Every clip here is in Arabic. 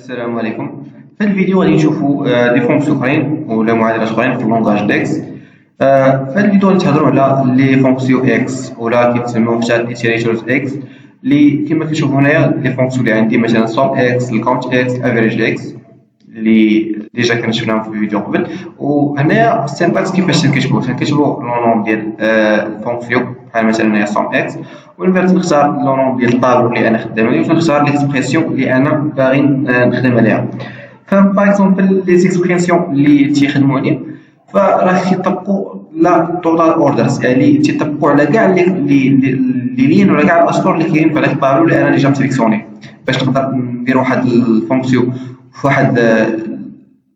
السلام عليكم. في الفيديو غادي نشوفوا دي فونكسيون اخرين ولا معادلات اخرين في اللونغاج ديكس. في الفيديو غادي نهضروا على لي فونكسيون اكس ولا كيتسموا حتى ايتيريتورز اكس اللي كما كتشوفوا هنايا لي فونكسيون اللي عندي مثلا سوم اكس الكاونت اكس افريج اكس اللي ديجا كنا شفناهم في الفيديو قبل. وهنايا السينتاكس كيفاش كنكتبوا لو نوم ديال الفونكسيون بحال مثلا هنايا سوم اكس ومن بعد نختار لو نوم ديال الطابلو اللي انا خدام عليه ونختار ليكسبرسيون اللي انا باغي نخدم عليها. فباغ اكزومبل لي زيكسبرسيون اللي تيخدموا عليه فراه كيطبقوا لا توتال اوردرز، يعني تيطبقوا على كاع لي لين ولا كاع الاسطور اللي كاينين في هذاك الطابلو اللي انا ديجا مسيليكسيوني باش نقدر ندير واحد الفونكسيون في واحد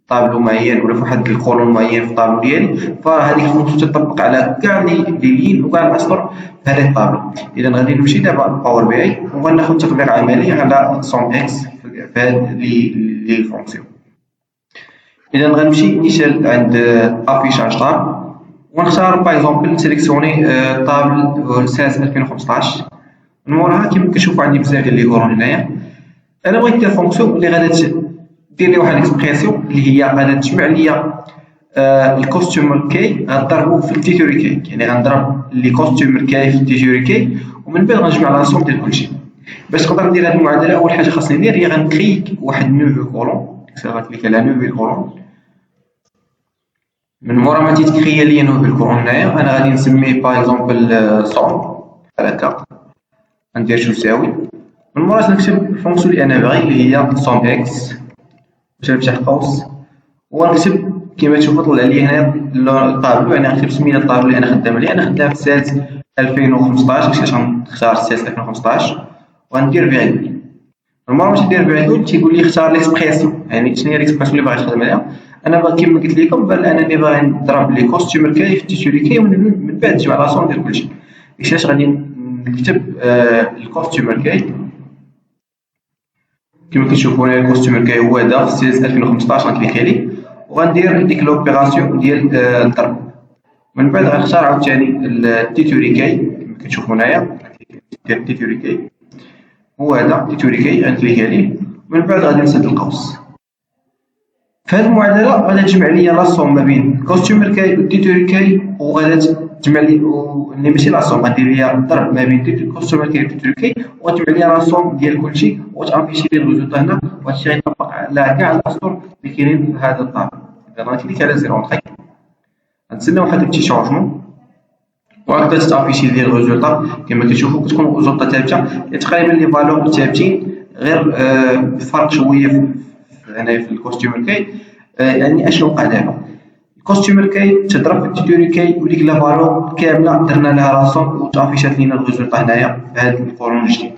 طابلو معين ولا في واحد الكولون معين في الطابلو ديالي، فهذيك الفونكسيون تطبق على كاع لي لين وكاع الاسطور في هذاك الطابلو. اذا غادي نمشي دابا للباور بي اي وغناخذ تطبيق عملي على سوم اكس في هاد لي الفونكسيون. اذا غنمشي نيشان عند افيشاج طاب ونختار باغ اكزومبل سيليكسيوني طابل ساس 2015. من موراها كيما كتشوفوا عندي بزاف ديال لي كولون هنايا. انا بغيت ندير فونكسيون اللي غادا دير لي واحد الاكسبرسيون اللي هي غادا تجمع لي الكوستومر كي غنضربو في التيتوري كي، يعني غنضرب لي كوستومر كي في التيتوري كي ومن بعد غنجمع لاسوم ديال كلشي. باش نقدر ندير هاد المعادله اول حاجه خاصني ندير هي غنكريك واحد نوفو كولون، غنكليك على نوفو كولون. من مورا ما تيتكريا لي نوفو كولون هنايا انا غادي نسميه باغ اكزومبل سوم بحال هكا، غندير شو يساوي. من مورا نكتب الفونكسيون اللي انا باغي اللي هي سوم اكس باش نفتح قوس ونكتب كما تشوفوا طلع لي هنا الطابلو، يعني غنكتب سميه الطابلو اللي انا خدام عليه. انا خدام في سيلز 2015 باش غنختار سيلز 2015 وغندير فيرغول. المره باش ندير فيرغول تيقول لي اختار ليكسبرسيون، يعني شنو هي ليكسبرسيون اللي باغي نخدم عليها. انا باغي كما قلت لكم انني باغي نضرب لي كوستومر كي في التيتوري كي ومن بعد نجمع لاسوم ديال كلشي. علاش غادي نكتب الكوستومر كي كما كتشوفوا هنا الكوستومر كي هو هذا في سيلز 2015 غنكليك عليه وغندير ديك لوبيراسيون ديال الضرب. من بعد غنختار عاوتاني التيتوري كي كما كتشوفوا هنايا، ندير التيتوري كي هو هذا التيتوري كي غنكليك عليه ومن بعد غادي نسد القوس. في هذه المعادله غادي تجمع لي لاسوم ما بين الكوستومر كي والتيتوري كي وغادي تجمع لي اللي ماشي لاسوم غدير لي الضرب ما بين الكوستومر كي والتيتوري كي وغتجمع لي لاسوم ديال كلشي وتافيشي لي الريزولتا هنا وهادشي غيطبق على كاع الاسطور اللي كاينين في هذا الطابل. اذا غنكليك على زيرو نطري غنتسنى واحد البتي شونجمون وهكذا تافيشي لي الريزولتا كما كتشوفوا كتكون الريزولتا ثابته تقريبا لي فالور ثابتين غير فرق شويه هنايا في الكوستومر كي. يعني اشنو وقع دابا الكوستومر كي تضرب في التيتوري كي وديك لا فالور كامله درنا لها راسوم وتافيشات لينا الريزولتا هنايا في هذا الكولون الجديد.